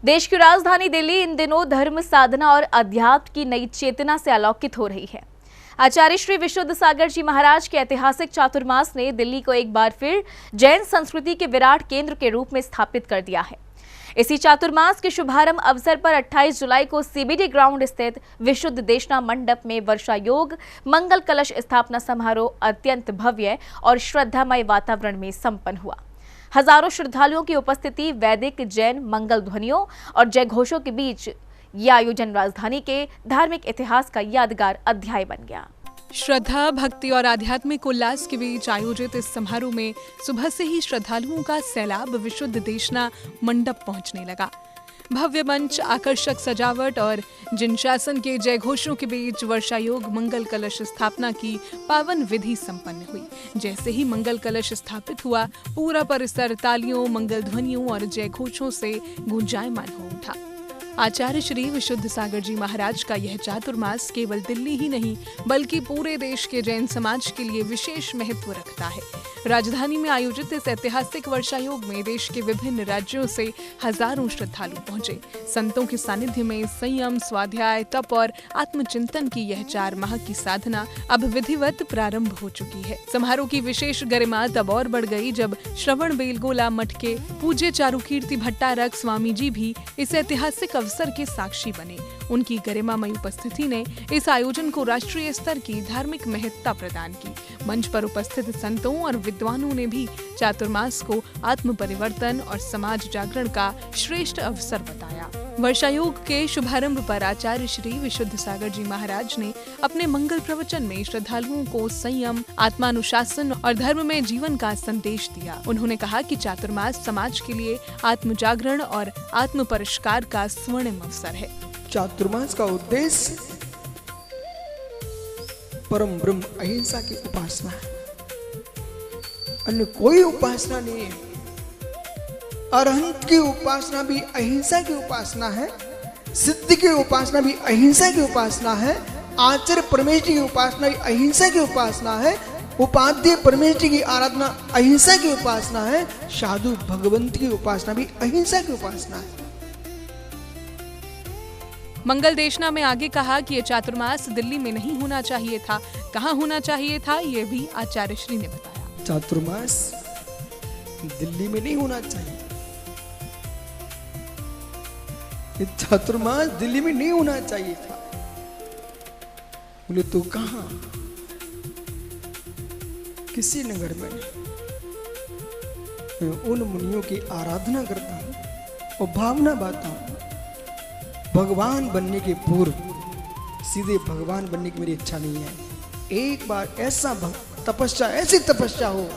देश की राजधानी दिल्ली इन दिनों धर्म साधना और अध्यात्म की नई चेतना से आलोकित हो रही है। आचार्य श्री विशुद्ध सागर जी महाराज के ऐतिहासिक चातुर्मास ने दिल्ली को एक बार फिर जैन संस्कृति के विराट केंद्र के रूप में स्थापित कर दिया है। इसी चातुर्मास के शुभारंभ अवसर पर 28 जुलाई को सीबीडी ग्राउंड स्थित विशुद्ध देशना मंडप में वर्षा योग मंगल कलश स्थापना समारोह अत्यंत भव्य और श्रद्धामय वातावरण में संपन्न हुआ। हजारों श्रद्धालुओं की उपस्थिति, वैदिक जैन मंगल ध्वनियों और जय घोषों के बीच ये आयोजन राजधानी के धार्मिक इतिहास का यादगार अध्याय बन गया। श्रद्धा, भक्ति और आध्यात्मिक उल्लास के बीच आयोजित इस समारोह में सुबह से ही श्रद्धालुओं का सैलाब विशुद्ध देशना मंडप पहुंचने लगा। भव्य मंच, आकर्षक सजावट और जिनशासन के जय घोषों के बीच वर्षा योग मंगल कलश स्थापना की पावन विधि संपन्न हुई। जैसे ही मंगल कलश स्थापित हुआ, पूरा परिसर तालियों, मंगल ध्वनियों और जय घोषों से गूंजायमान हो उठा। आचार्य श्री विशुद्ध सागर जी महाराज का यह चातुर्मास केवल दिल्ली ही नहीं बल्कि पूरे देश के जैन समाज के लिए विशेष महत्व रखता है। राजधानी में आयोजित इस ऐतिहासिक वर्षा योग में देश के विभिन्न राज्यों से हजारों श्रद्धालु पहुंचे। संतों के सानिध्य में संयम, स्वाध्याय, तप और आत्मचिंतन की यह 4 माह की साधना अब विधिवत प्रारंभ हो चुकी है। समारोह की विशेष गरिमा तब और बढ़ गई जब श्रवण बेलगोला मठ के पूज्य चारुकीर्ति भट्टारक स्वामी जी भी इस ऐतिहासिक अवसर के साक्षी बने। उनकी गरिमामय उपस्थिति ने इस आयोजन को राष्ट्रीय स्तर की धार्मिक महत्ता प्रदान की। मंच पर उपस्थित संतों और विद्वानों ने भी चातुर्मास को आत्म परिवर्तन और समाज जागरण का श्रेष्ठ अवसर बताया। वर्षा योग के शुभारंभ पर आचार्य श्री विशुद्ध सागर जी महाराज ने अपने मंगल प्रवचन में श्रद्धालुओं को संयम, आत्मानुशासन और धर्म में जीवन का संदेश दिया। उन्होंने कहा कि चातुर्मास समाज के लिए आत्म जागरण और आत्म परिष्कार का स्वर्णिम अवसर है। चातुर्मास का उद्देश्य परम ब्रह्म अहिंसा की उपासना है। अन्य कोई उपासना नहीं है। अरहंत की उपासना भी अहिंसा की उपासना है, सिद्ध की उपासना भी अहिंसा की उपासना है, आचार्य परमेश्वर की उपासना भी अहिंसा की उपासना है, उपाध्याय परमेश्वर की आराधना अहिंसा की उपासना है, साधु भगवंत की उपासना भी अहिंसा की उपासना है। मंगल देशना में आगे कहा कि ये चातुर्मास दिल्ली में नहीं होना चाहिए था, कहाँ होना चाहिए था, ये भी आचार्य श्री ने बताया। चातुर्मास दिल्ली में नहीं होना चाहिए। ये चातुर्मास दिल्ली में नहीं होना चाहिए था। बोले तो कहाँ? किसी नगर में नहीं। मैं उन मुनियों की आराधना करता हूं और भावना बाता हूं। भगवान बनने के पूर्व सीधे भगवान बनने की मेरी इच्छा नहीं है। एक बार ऐसा तपस्या, ऐसी तपस्या हो,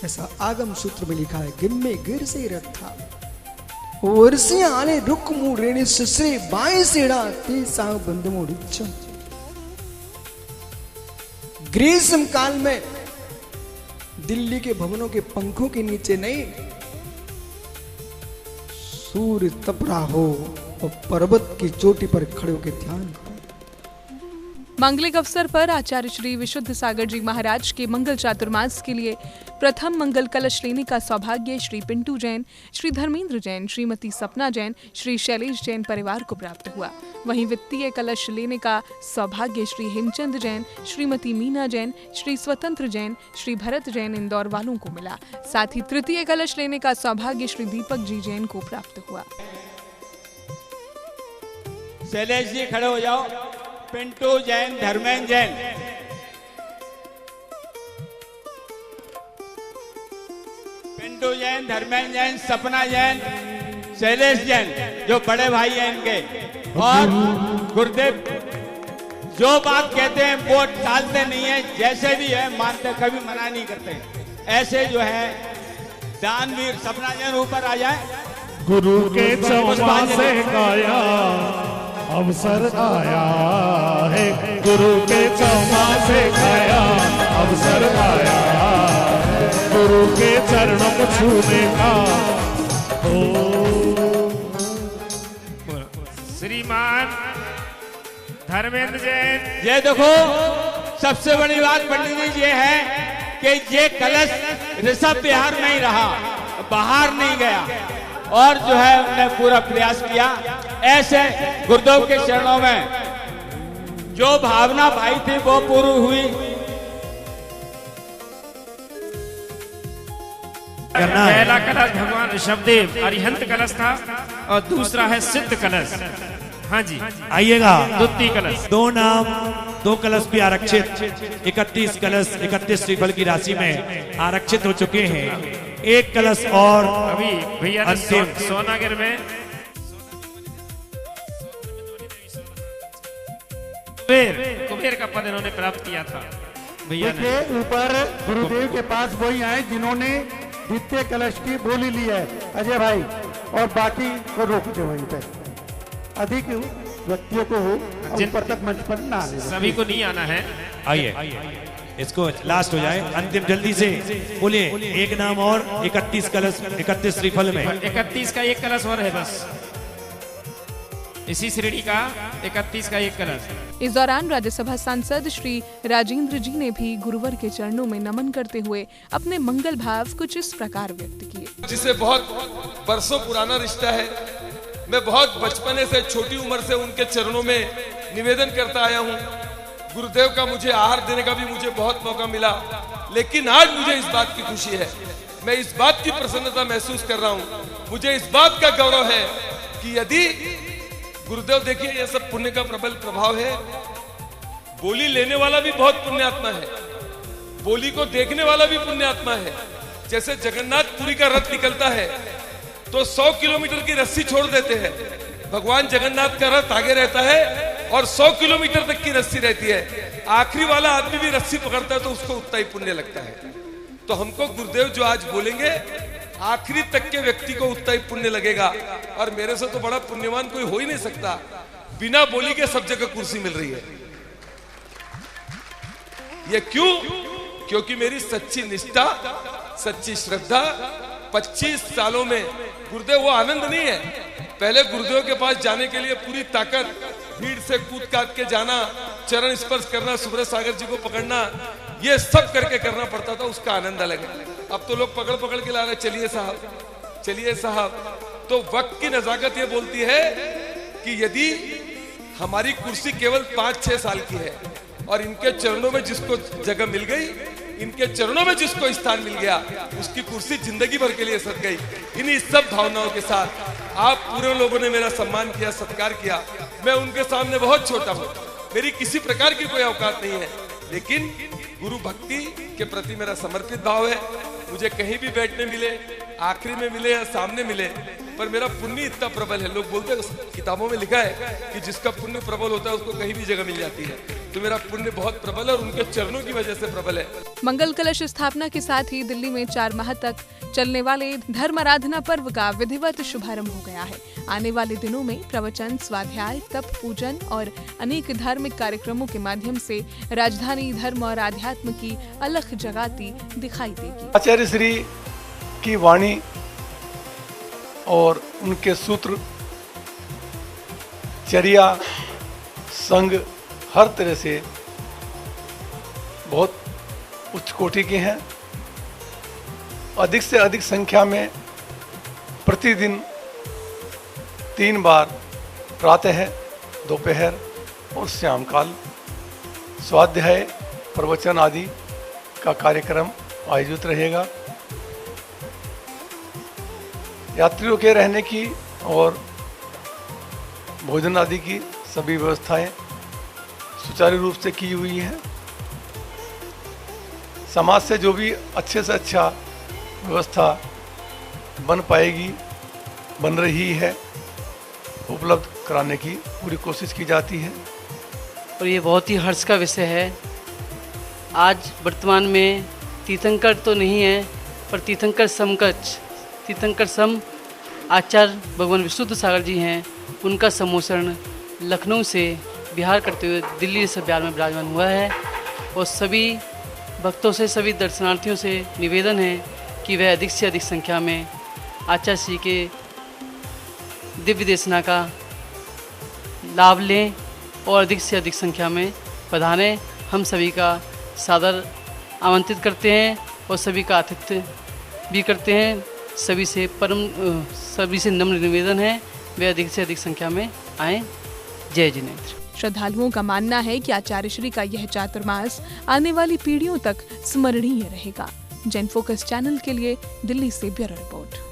ऐसा आगम सूत्र में लिखा है। गिम्मे गिर से रथा वर्षिया आने रुक मुंह रेणे ससरे बाएं सेड़ा ते साव बंद मोड़। ग्रीष्म काल में दिल्ली के भवनों के पंखों के नीचे नहीं, सूर्य तप रहा हो और पर्वत की चोटी पर खड़े होकर ध्यान करो। मांगलिक अवसर पर आचार्य श्री विशुद्ध सागर जी महाराज के मंगल चातुर्मास के लिए प्रथम मंगल कलश लेने का सौभाग्य श्री पिंटू जैन, श्री धर्मेंद्र जैन, श्रीमती सपना जैन, श्री शैलेश जैन परिवार को प्राप्त हुआ। वहीं वित्तीय कलश लेने का सौभाग्य श्री हेमचंद जैन, श्रीमती मीना जैन, श्री स्वतंत्र जैन, श्री भरत जैन इंदौर वालों को मिला। साथ ही तृतीय कलश लेने का सौभाग्य श्री दीपक जी जैन को प्राप्त हुआ। शैलेश जी खड़े हो जाओ। पिंटू जैन, धर्मेंद्र जैन, पिंटू जैन, धर्मेंद्र जैन, सपना जैन, शैलेश जैन जो बड़े भाई हैं इनके, और गुरुदेव जो बात कहते हैं वो टालते नहीं है, जैसे भी है मानते, कभी मना नहीं करते। ऐसे जो है दानवीर सपना जैन ऊपर आ जाए। गुरु के चौमा से गाया अवसर आया है, गुरु के चौमा से गाया अवसर आया है, गुरु के चरणों को छूने का। श्रीमान धर्मेंद्र जैन, ये देखो सबसे बड़ी बात पंडित जी ये है कि ये कलश ऋषभ विहार में ही रहा, बाहर नहीं गया। और जो है उन्होंने पूरा प्रयास किया। ऐसे गुरुदेव के चरणों में जो भावना भाई थी वो पूरी हुई। पहला कलश भगवान ऋषभदेव अरिहंत कलश था और दूसरा है सिद्ध कलश। हाँ जी, आइएगा। द्वितीय कलश, दो नाम, दो कलश भी आरक्षित। 31 कलश 31 श्रीफल की राशि में आरक्षित हो चुके हैं। एक कलश और अभी भैया ने अंतिम। सोनागिर में कुबेर का पद इन्होंने प्राप्त किया था। भैया ने के ऊपर गुरुदेव के पास वही आए जिन्होंने द्वितीय कलश की बोली ली है, अजय भाई, और बाकी को रोक दो वहीं पे। अधिक व्यक्तियों को हो और ऊपर तक मंच पर ना आने दो। सभी को नहीं आना है। आइए, इसको लास्ट हो जाए, अंतिम जल्दी से बोलिए। एक नाम और 31 कलश 31 श्रीफल में 31 का एक कलश और है बस, इसी श्रेणी का 31 का एक कलश। इस दौरान राज्यसभा सांसद श्री राजेंद्र जी ने भी गुरुवर के चरणों में नमन करते हुए अपने मंगल भाव कुछ इस प्रकार व्यक्त किए। जिसे बहुत बरसों पुराना रिश्ता है, मैं बहुत बचपने से छोटी उम्र से उनके चरणों में निवेदन करता आया हूँ। गुरुदेव का मुझे आहार देने का भी मुझे बहुत मौका मिला, लेकिन आज मुझे इस बात की खुशी है, मैं इस बात की प्रसन्नता महसूस कर रहा हूँ, मुझे इस बात का गौरव है कि यदि गुरुदेव, देखिए ये सब पुण्य का प्रबल प्रभाव है। बोली लेने वाला भी बहुत पुण्यात्मा है, बोली को देखने वाला भी पुण्यात्मा है। जैसे जगन्नाथपुरी का रथ निकलता है तो 100 किलोमीटर की रस्सी छोड़ देते हैं, भगवान जगन्नाथ का रथ आगे रहता है और 100 किलोमीटर तक की रस्सी रहती है। आखिरी वाला आदमी भी रस्सी पकड़ता है तो उसको उतना ही पुण्य लगता है। तो हमको गुरुदेव जो आज बोलेंगे, आखिरी तक के व्यक्ति को उतना ही पुण्य लगेगा। और मेरे से तो बड़ा पुण्यवान कोई हो ही नहीं सकता। बिना बोली के सब जगह कुर्सी मिल रही है। ये क्यों? क्योंकि मेरी सच्ची निष्ठा, सच्ची श्रद्धा। 25 सालों में गुरुदेव वो आनंद नहीं है। पहले गुरुदेव के पास जाने के लिए पूरी ताकत, भीड़ से कूद काट के जाना, चरण स्पर्श करना, सुब्रत सागर जी को पकड़ना, ये सब करके करना पड़ता था, उसका आनंद अलग है। अब तो लोग पकड़ पकड़ के ला रहे, चलिए साहब, चलिए साहब। तो वक्त की नजाकत ये बोलती है कि यदि हमारी कुर्सी केवल 5-6 साल की है और इनके चरणों में जिसको जगह मिल गई, इनके चरणों में जिसको स्थान मिल गया, उसकी कुर्सी जिंदगी भर के लिए सद गई। इन्हीं सब भावनाओं के साथ आप पूरे लोगों ने मेरा सम्मान किया, सत्कार किया। मैं उनके सामने बहुत छोटा हूँ, मेरी किसी प्रकार की कोई औकात नहीं है, लेकिन गुरु भक्ति के प्रति मेरा समर्पित भाव है। मुझे कहीं भी बैठने मिले, आखिरी में मिले या सामने मिले, पर मेरा पुण्य इतना प्रबल है। लोग बोलते हैं, किताबों में लिखा है कि जिसका पुण्य प्रबल होता है उसको कहीं भी जगह मिल जाती है। तो मेरा पुण्य बहुत प्रबल है और उनके चरणों की वजह से प्रबल है। मंगल कलश स्थापना के साथ ही दिल्ली में 4 माह तक चलने वाले धर्म आराधना पर्व का विधिवत शुभारंभ हो गया है। आने वाले दिनों में प्रवचन, स्वाध्याय, तप, पूजन और अनेक धार्मिक कार्यक्रमों के माध्यम से राजधानी धर्म और आध्यात्म की अलख जगाती दिखाई देगी। आचार्य श्री की वाणी और उनके सूत्र, चर्या, संग हर तरह से बहुत उच्च कोटि के हैं। अधिक से अधिक संख्या में प्रतिदिन 3 बार प्रातः, दोपहर और शाम काल स्वाध्याय, प्रवचन आदि का कार्यक्रम आयोजित रहेगा। यात्रियों के रहने की और भोजन आदि की सभी व्यवस्थाएं सुचारू रूप से की हुई हैं। समाज से जो भी अच्छे से अच्छा व्यवस्था बन पाएगी, बन रही है, उपलब्ध कराने की पूरी कोशिश की जाती है। और ये बहुत ही हर्ष का विषय है। आज वर्तमान में तीर्थंकर तो नहीं है, पर तीर्थंकर समकक्ष, तीर्थंकर सम आचार्य भगवान विशुद्ध सागर जी हैं। उनका समोषण लखनऊ से बिहार करते हुए दिल्ली से बिहार में विराजमान हुआ है। और सभी भक्तों से, सभी दर्शनार्थियों से निवेदन है कि वह अधिक से अधिक संख्या में आचार्य श्री के दिव्य देशना का लाभ लें और अधिक से अधिक संख्या में पधारें। हम सभी का सादर आमंत्रित करते हैं और सभी का आतिथ्य भी करते हैं। सभी से नम्र निवेदन है वे अधिक से अधिक संख्या में आएँ। जय जिनेंद्र। श्रद्धालुओं का मानना है कि आचार्य श्री का यह चातुर्मास आने वाली पीढ़ियों तक स्मरणीय रहेगा। जैन फोकस चैनल के लिए दिल्ली से ब्यूरो रिपोर्ट।